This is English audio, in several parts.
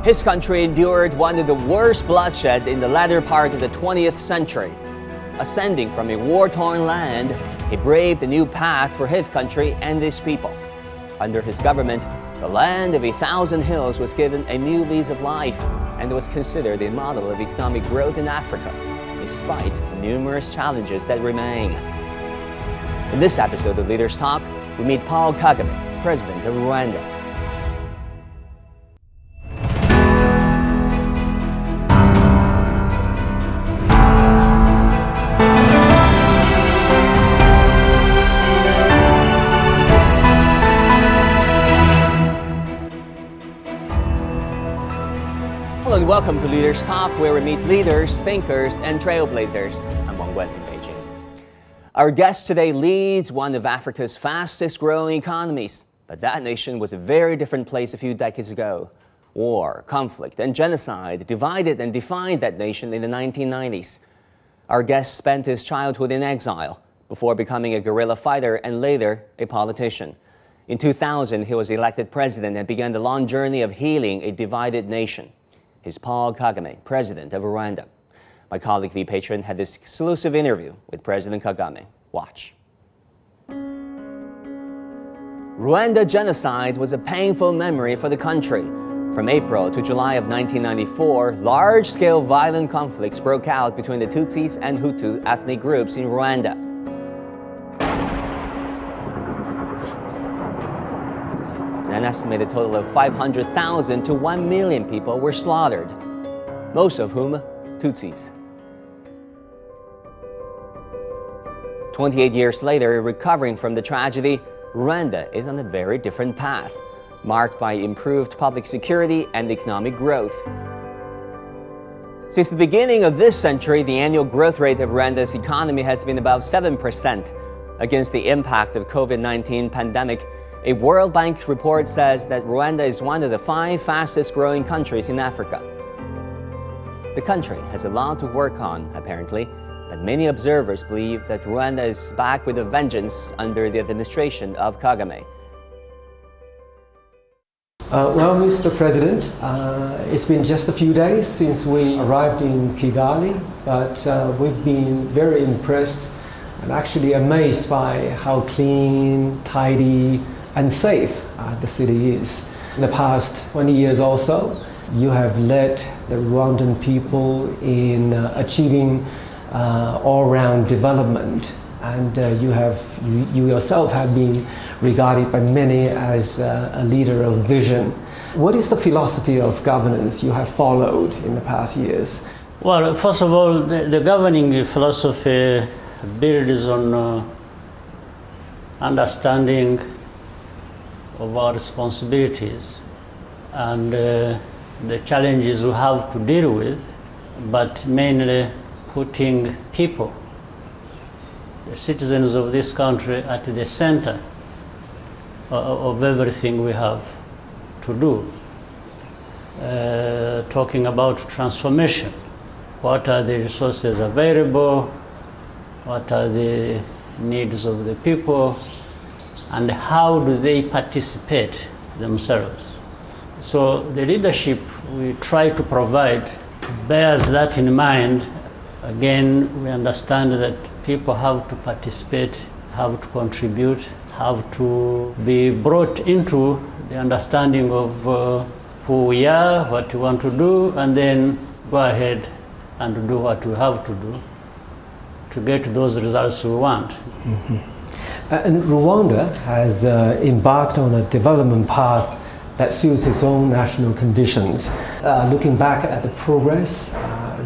His country endured one of the worst bloodshed in the latter part of the 20th century. Ascending from a war-torn land, he braved a new path for his country and his people. Under his government, the land of 1,000 hills was given a new lease of life and was considered a model of economic growth in Africa, despite numerous challenges that remain. In this episode of Leaders Talk, we meet Paul Kagame, President of Rwanda. Hello and welcome to Leaders Talk, where we meet leaders, thinkers, and trailblazers. I'm Wang Wen in Beijing. Our guest today leads one of Africa's fastest growing economies, but that nation was a very different place a few decades ago. War, conflict, and genocide divided and defined that nation in the 1990s. Our guest spent his childhood in exile before becoming a guerrilla fighter and later a politician. In 2000, he was elected president and began the long journey of healing a divided nation. He's Paul Kagame, President of Rwanda. My colleague Peichun had this exclusive interview with President Kagame. Watch. Rwanda genocide was a painful memory for the country. From April to July of 1994, large-scale violent conflicts broke out between the Tutsis and Hutu ethnic groups in Rwanda. An estimated total of 500,000 to 1 million people were slaughtered, most of whom Tutsis. 28 years later, recovering from the tragedy, Rwanda is on a very different path, marked by improved public security and economic growth. Since the beginning of this century, the annual growth rate of Rwanda's economy has been about 7%. Against the impact of COVID-19 pandemic, a World Bank report says that Rwanda is one of the 5 fastest growing countries in Africa. The country has a lot to work on, apparently, but many observers believe that Rwanda is back with a vengeance under the administration of Kagame. Well, Mr. President, it's been just a few days since we arrived in Kigali, but we've been very impressed and actually amazed by how clean, tidy, and safe the city is. In the past 20 years or so, you have led the Rwandan people in achieving all-round development, and you yourself have been regarded by many as a leader of vision. What is the philosophy of governance you have followed in the past years? Well, first of all, the governing philosophy builds on understanding of our responsibilities and the challenges we have to deal with, but mainly putting people, the citizens of this country, at the center of everything we have to do. Talking about transformation, what are the resources available, what are the needs of the people, and how do they participate themselves. So the leadership we try to provide bears that in mind. Again, we understand that people have to participate, have to contribute, have to be brought into the understanding of who we are, what we want to do, and then go ahead and do what we have to do to get those results we want. Mm-hmm. And Rwanda has embarked on a development path that suits its own national conditions. Looking back at the progress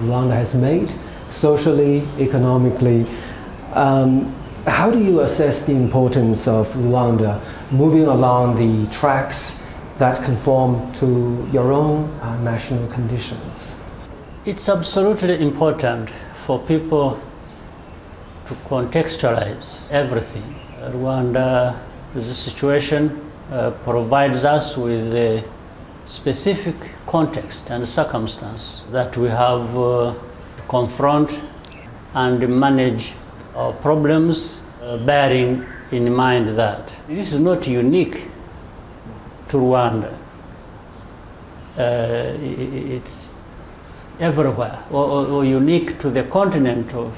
Rwanda has made, socially, economically, how do you assess the importance of Rwanda moving along the tracks that conform to your own national conditions? It's absolutely important for people to contextualize everything. Rwanda's situation provides us with a specific context and circumstance that we have to confront and manage our problems, bearing in mind that this is not unique to Rwanda. it's everywhere, or unique to the continent of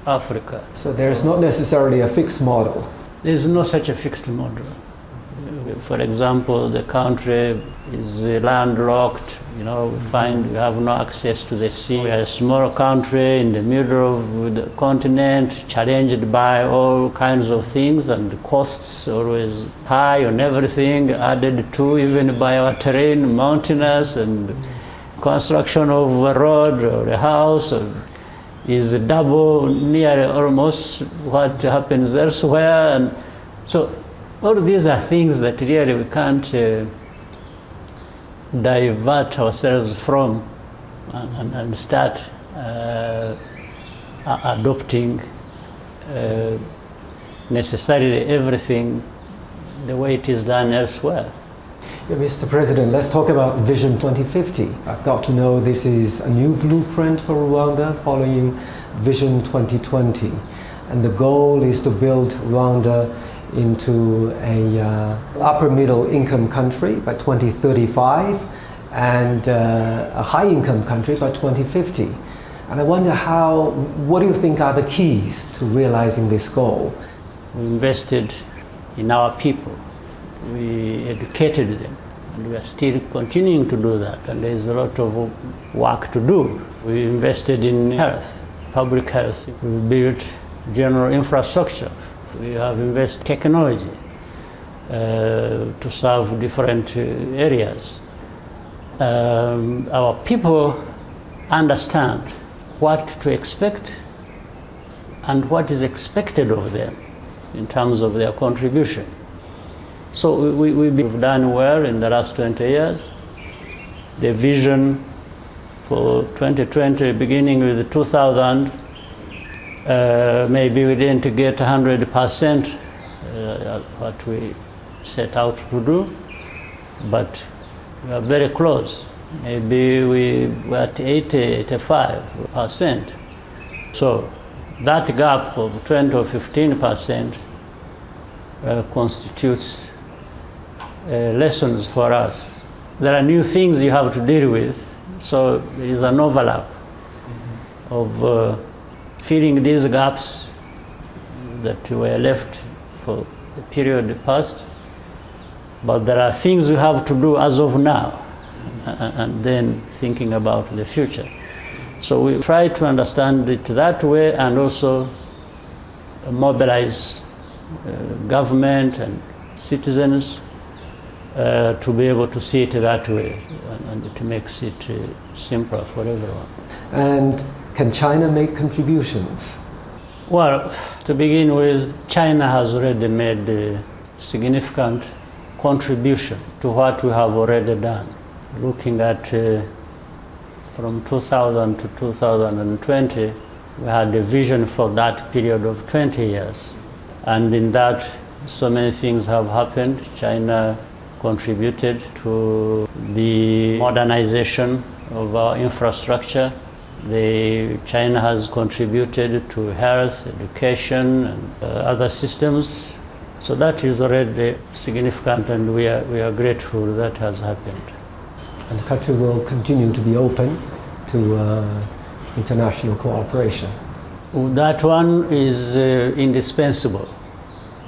Africa. So there's not necessarily a fixed model. There's no such a fixed model. For example, the country is landlocked. We find we have no access to the sea. We are a small country in the middle of the continent, challenged by all kinds of things, and the costs always high on everything, added to even by our terrain, mountainous, and construction of a road or a house is double, nearly almost what happens elsewhere. And so all of these are things that really we can't divert ourselves from and start adopting necessarily everything the way it is done elsewhere. Yeah, Mr. President, let's talk about Vision 2050. I've got to know this is a new blueprint for Rwanda following Vision 2020. And the goal is to build Rwanda into a upper middle income country by 2035 and a high income country by 2050. And I wonder what do you think are the keys to realizing this goal? We invested in our people. We educated them, and we are still continuing to do that, and there is a lot of work to do. We invested in health, public health. We built general infrastructure. We have invested in technology to serve different areas. Our people understand what to expect and what is expected of them in terms of their contribution. So we've done well in the last 20 years. The vision for 2020, beginning with 2000, maybe we didn't get 100% what we set out to do, but we are very close. Maybe we were at 85%. So that gap of 20 or 15% constitutes lessons for us. There are new things you have to deal with, so there is an overlap of filling these gaps that were left for the period past. But there are things you have to do as of now, and then thinking about the future. So we try to understand it that way, and also mobilize government and citizens to be able to see it that way, and it makes it simpler for everyone. And can China make contributions? Well, to begin with, China has already made a significant contribution to what we have already done. Looking at from 2000 to 2020, we had a vision for that period of 20 years. And in that, so many things have happened. China contributed to the modernization of our infrastructure. China has contributed to health, education, and other systems. So that is already significant, and we are grateful that has happened. And the country will continue to be open to international cooperation. That one is indispensable.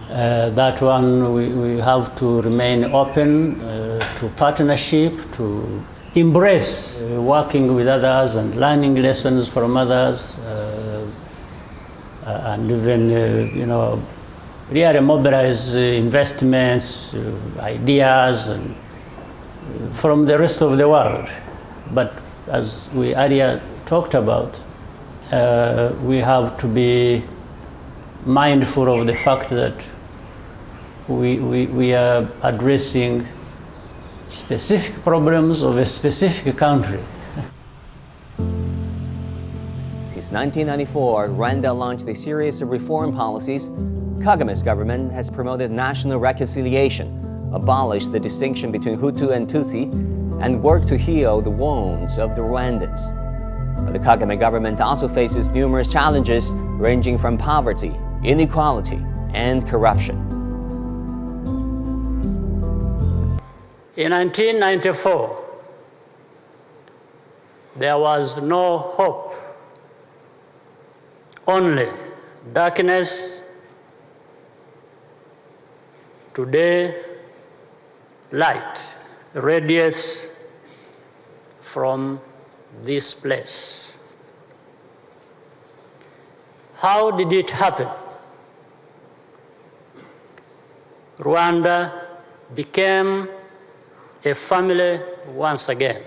That one we have to remain open to partnership, to embrace working with others and learning lessons from others, and even really mobilize investments, ideas, and from the rest of the world. But as we earlier talked about, we have to be mindful of the fact that we are addressing specific problems of a specific country. Since 1994, Rwanda launched a series of reform policies. Kagame's government has promoted national reconciliation, abolished the distinction between Hutu and Tutsi, and worked to heal the wounds of the Rwandans. But the Kagame government also faces numerous challenges ranging from poverty, inequality, and corruption. In 1994, there was no hope, only darkness. Today, light radiates from this place. How did it happen? Rwanda became a family once again.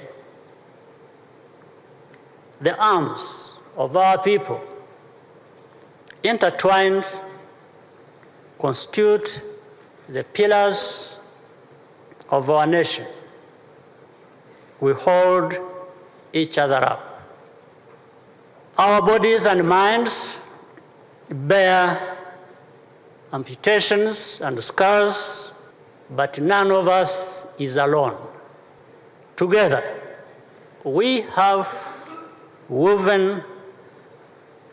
The arms of our people, intertwined, constitute the pillars of our nation. We hold each other up. Our bodies and minds bear amputations and scars, but none of us is alone. Together, we have woven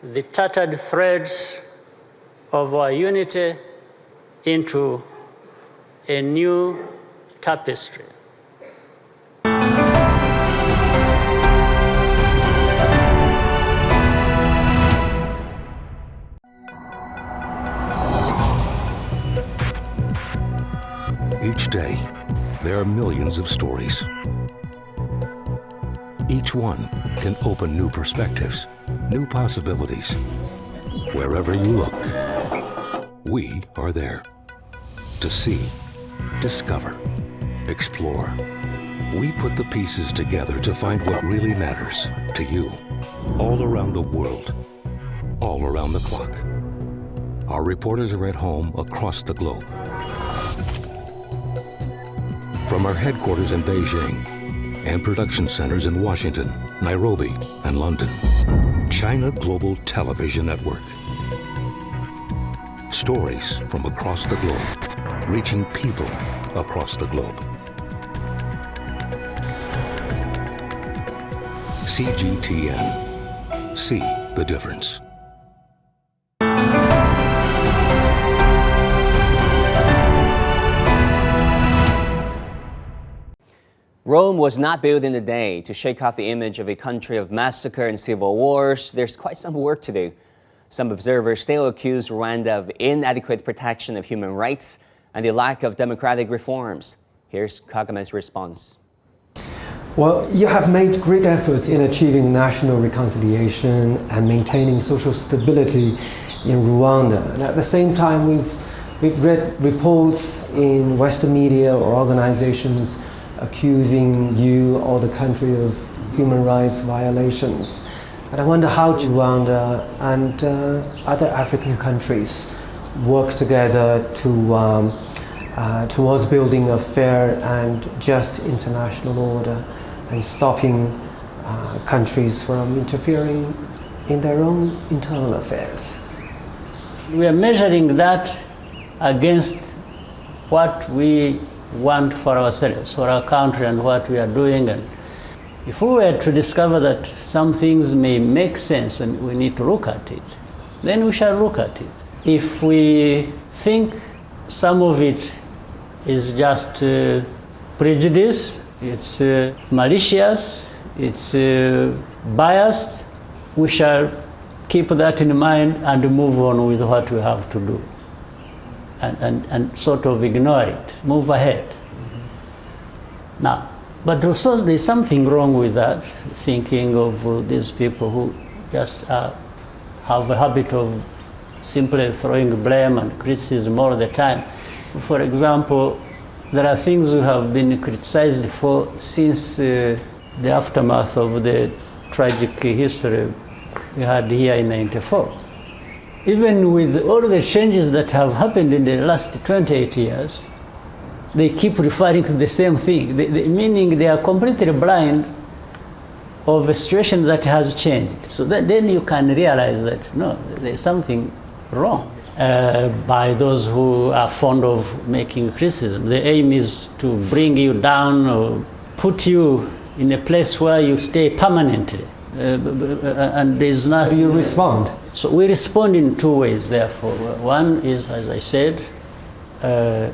the tattered threads of our unity into a new tapestry. Each day, there are millions of stories. Each one can open new perspectives, new possibilities. Wherever you look, we are there. To see, discover, explore. We put the pieces together to find what really matters to you, all around the world, all around the clock. Our reporters are at home across the globe. From our headquarters in Beijing and production centers in Washington, Nairobi, and London, China Global Television Network. Stories from across the globe, reaching people across the globe. CGTN. See the difference. Rome was not built in a day. To shake off the image of a country of massacre and civil wars, there's quite some work to do. Some observers still accuse Rwanda of inadequate protection of human rights and the lack of democratic reforms. Here's Kagame's response. Well, you have made great efforts in achieving national reconciliation and maintaining social stability in Rwanda. And at the same time, we've read reports in Western media or organizations accusing you or the country of human rights violations. And I wonder how Rwanda and other African countries work together to towards building a fair and just international order and stopping countries from interfering in their own internal affairs. We are measuring that against what we want for ourselves, for our country, and what we are doing. And if we were to discover that some things may make sense and we need to look at it, then we shall look at it. If we think some of it is just prejudice, it's malicious, it's biased, we shall keep that in mind and move on with what we have to do. And sort of ignore it, move ahead. Mm-hmm. Now, but also there's something wrong with that, thinking of these people who just have a habit of simply throwing blame and criticism all the time. For example, there are things we have been criticized for since the aftermath of the tragic history we had here in '94. Even with all the changes that have happened in the last 28 years, they keep referring to the same thing, meaning they are completely blind of a situation that has changed. So then you can realize that, no, there's something wrong by those who are fond of making criticism. The aim is to bring you down or put you in a place where you stay permanently. And there's nothing. How do you respond? So we respond in two ways, therefore. One is, as I said,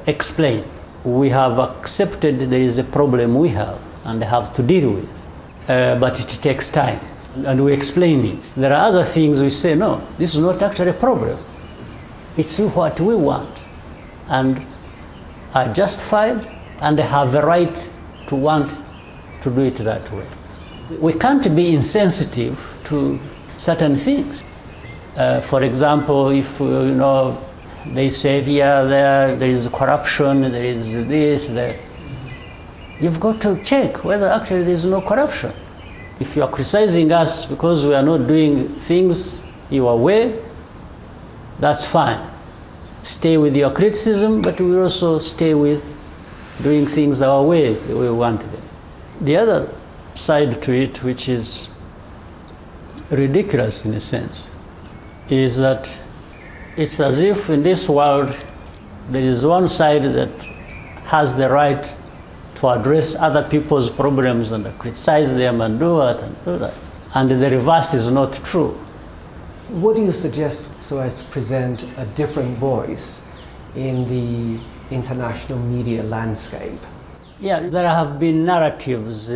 explain. We have accepted there is a problem we have and have to deal with. but it takes time. And we explain it. There are other things we say, no, this is not actually a problem. It's what we want, and are justified, and have the right to want to do it that way. We can't be insensitive to certain things. For example, if they say here, there is corruption, there is this, there. You've got to check whether actually there is no corruption. If you are criticizing us because we are not doing things your way, that's fine. Stay with your criticism, but we also stay with doing things our way, the way we want them. The other side to it, which is ridiculous in a sense, is that it's as if in this world there is one side that has the right to address other people's problems and criticize them and do that and do that. And the reverse is not true. What do you suggest so as to present a different voice in the international media landscape? Yeah, there have been narratives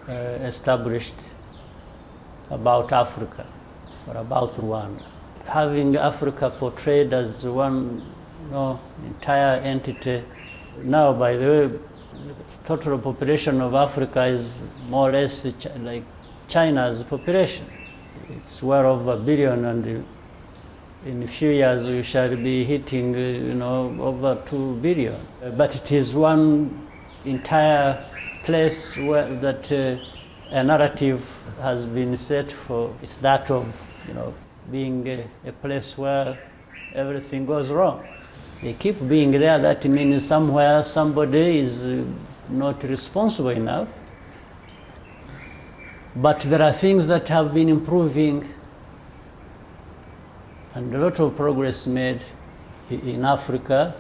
established about Africa or about Rwanda. Having Africa portrayed as one entire entity. Now, by the way, the total population of Africa is more or less like China's population. It's well over 1 billion, and in a few years we shall be hitting over 2 billion. But it is one entire place where that a narrative has been set for. It's that of being a place where everything goes wrong. They keep being there. That means somewhere somebody is not responsible enough. But there are things that have been improving, and a lot of progress made in Africa.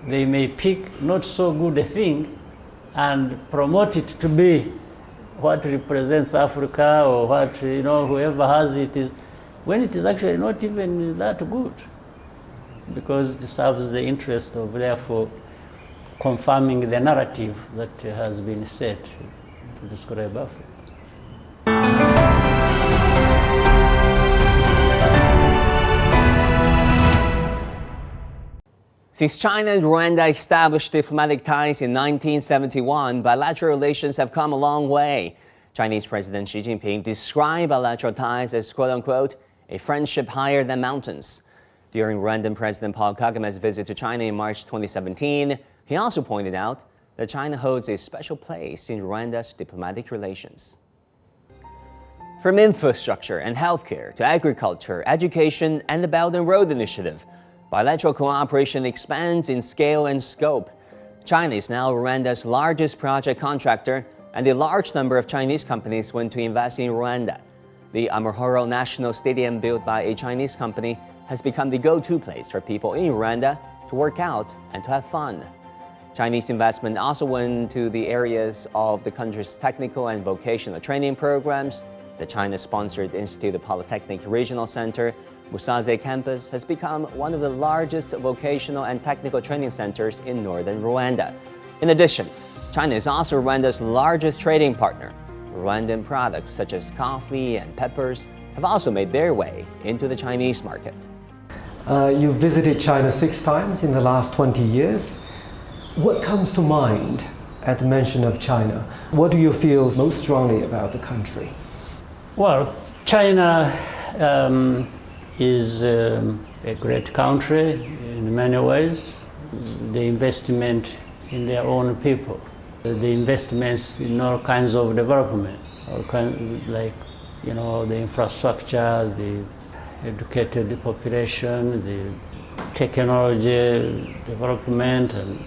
They may pick not so good a thing and promote it to be what represents Africa, or what whoever has it is, when it is actually not even that good, because it serves the interest of therefore confirming the narrative that has been set to describe Africa. Since China and Rwanda established diplomatic ties in 1971, bilateral relations have come a long way. Chinese President Xi Jinping described bilateral ties as, quote-unquote, a friendship higher than mountains. During Rwandan President Paul Kagame's visit to China in March 2017, he also pointed out that China holds a special place in Rwanda's diplomatic relations. From infrastructure and healthcare to agriculture, education, and the Belt and Road Initiative, bilateral cooperation expands in scale and scope. China is now Rwanda's largest project contractor, and a large number of Chinese companies want to invest in Rwanda. The Amahoro National Stadium, built by a Chinese company, has become the go-to place for people in Rwanda to work out and to have fun. Chinese investment also went to the areas of the country's technical and vocational training programs. The China-sponsored Institute of Polytechnic Regional Center, Musaze Campus, has become one of the largest vocational and technical training centers in northern Rwanda. In addition, China is also Rwanda's largest trading partner. Rwandan products such as coffee and peppers have also made their way into the Chinese market. You visited China 6 times in the last 20 years. What comes to mind at the mention of China? What do you feel most strongly about the country? Well, China is a great country in many ways. The investment in their own people, the investments in all kinds of development, the infrastructure, the educated population, the technology development, and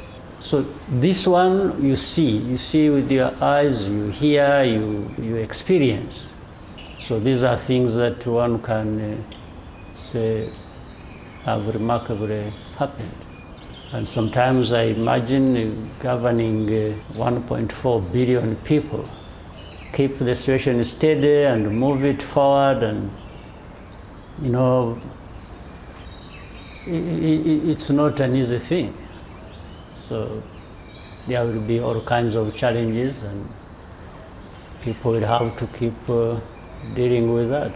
so this one you see with your eyes, you hear, you experience. So these are things that one can say have remarkably happened. And sometimes I imagine governing 1.4 billion people, keep the situation steady and move it forward, and it's not an easy thing. So there will be all kinds of challenges, and people will have to keep dealing with that.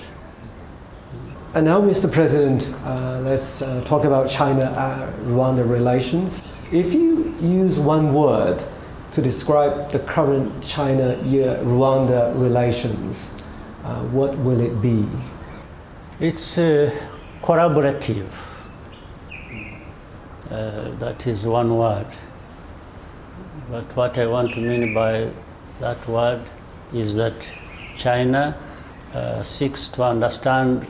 And now, Mr. President, let's talk about China-Rwanda relations. If you use one word to describe the current China-Rwanda relations, what will it be? It's collaborative. That is one word. But what I want to mean by that word is that China seeks to understand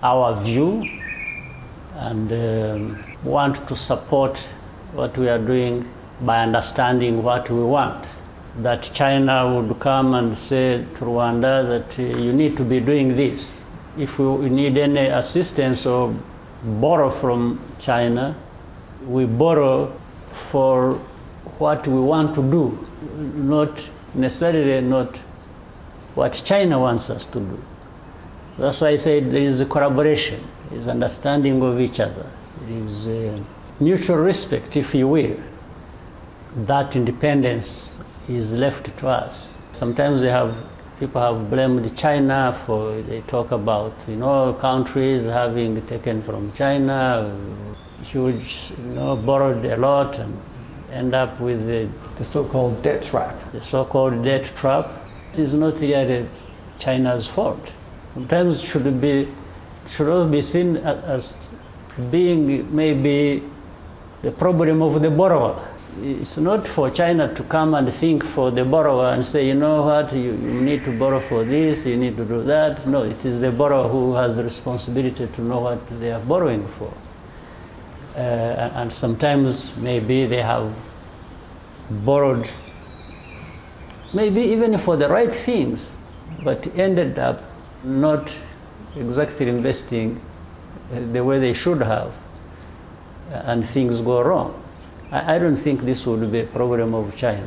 our view and want to support what we are doing by understanding what we want. That China would come and say to Rwanda that you need to be doing this. If we need any assistance or borrow from China, we borrow for what we want to do, not necessarily not what China wants us to do. That's why I say there is a collaboration, there is understanding of each other, there is mutual respect, if you will. That independence is left to us. Sometimes people have blamed China for, they talk about, countries having taken from China, huge, borrowed a lot and end up with the so-called debt trap. The so-called debt trap. It is not really China's fault. Sometimes should all be seen as being maybe the problem of the borrower. It's not for China to come and think for the borrower and say, you know what, you need to borrow for this, you need to do that. No, it is the borrower who has the responsibility to know what they are borrowing for. And sometimes maybe they have borrowed, maybe even for the right things, but ended up not exactly investing the way they should have, and things go wrong. I don't think this would be a problem of China.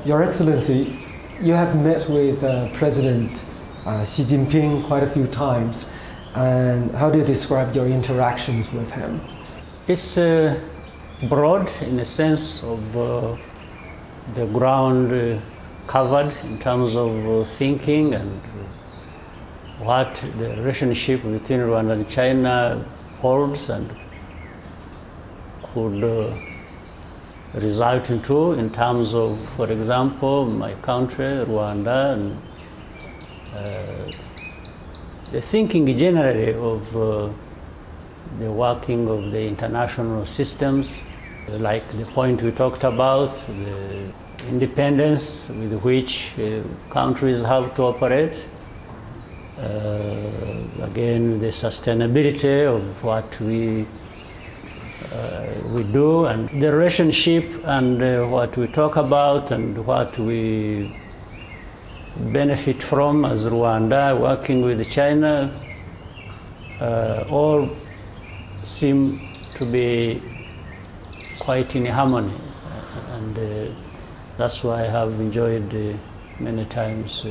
Your Excellency, you have met with President Xi Jinping quite a few times, and how do you describe your interactions with him? It's broad in the sense of the ground covered in terms of thinking and what the relationship between Rwanda and China holds and could result into in terms of, for example, my country, Rwanda, and the thinking generally of the working of the international systems, like the point we talked about, the independence with which countries have to operate, again, the sustainability of what we do, and the relationship and what we talk about and what we benefit from as Rwanda working with China, all seem to be quite in harmony, and that's why I have enjoyed many times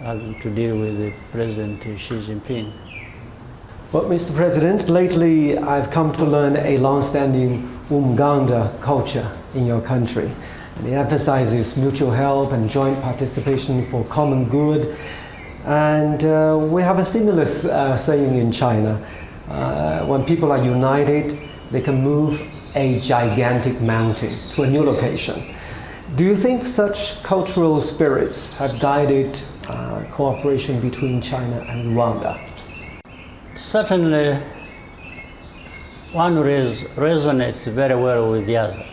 having to deal with President Xi Jinping. Well, Mr. President, lately I've come to learn a long-standing Umuganda culture in your country. And it emphasizes mutual help and joint participation for common good. And we have a similar saying in China. When people are united, they can move a gigantic mountain to a new location. Do you think such cultural spirits have guided cooperation between China and Rwanda? Certainly, one resonates very well with the other.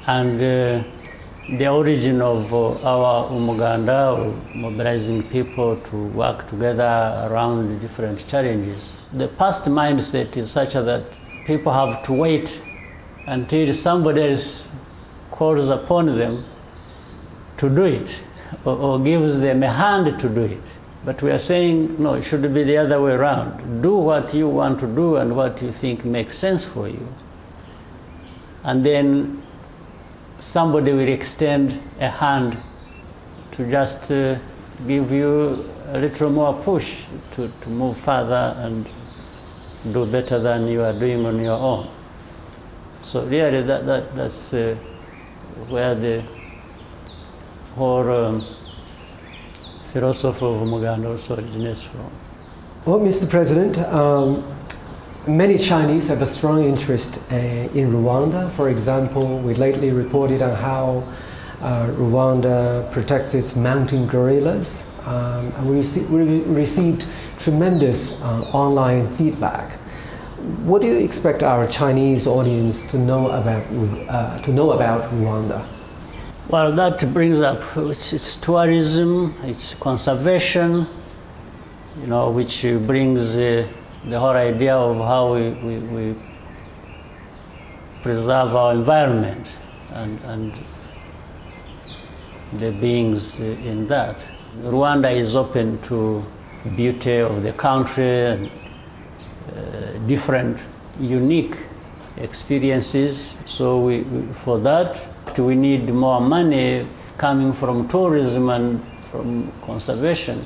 And the origin of our Umuganda, or mobilizing people to work together around different challenges, the past mindset is such that people have to wait until somebody else calls upon them to do it, or gives them a hand to do it. But we are saying, no, it should be the other way around. Do what you want to do and what you think makes sense for you. And then somebody will extend a hand to just give you a little more push to move further and do better than you are doing on your own. So really that's where the whole philosophy of Umuganda also originates from. Well, Mr. President, many Chinese have a strong interest in Rwanda. For example, we lately reported on how Rwanda protects its mountain gorillas. And we received tremendous online feedback. What do you expect our Chinese audience to know about Rwanda? Well, that brings up it's tourism, it's conservation, which brings the whole idea of how we preserve our environment and the beings in that. Rwanda is open to beauty of the country and different, unique experiences. So for that, we need more money coming from tourism and from conservation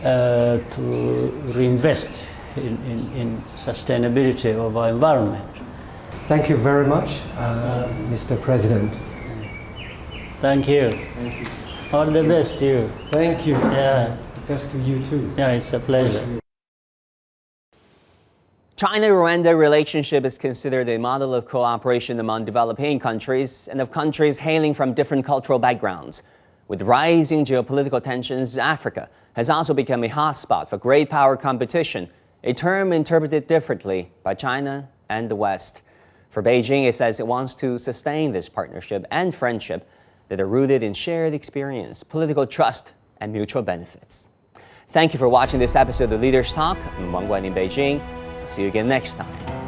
to reinvest in sustainability of our environment. Thank you very much, Mr. President. Thank you. Thank you. All the best to you. Thank you. Yeah. The best to you too. Yeah, it's a pleasure. China-Rwanda relationship is considered a model of cooperation among developing countries and of countries hailing from different cultural backgrounds. With rising geopolitical tensions, Africa has also become a hotspot for great power competition, a term interpreted differently by China and the West. For Beijing, it says it wants to sustain this partnership and friendship that are rooted in shared experience, political trust, and mutual benefits. Thank you for watching this episode of Leaders Talk. I'm Wang Guan in Beijing. I'll see you again next time.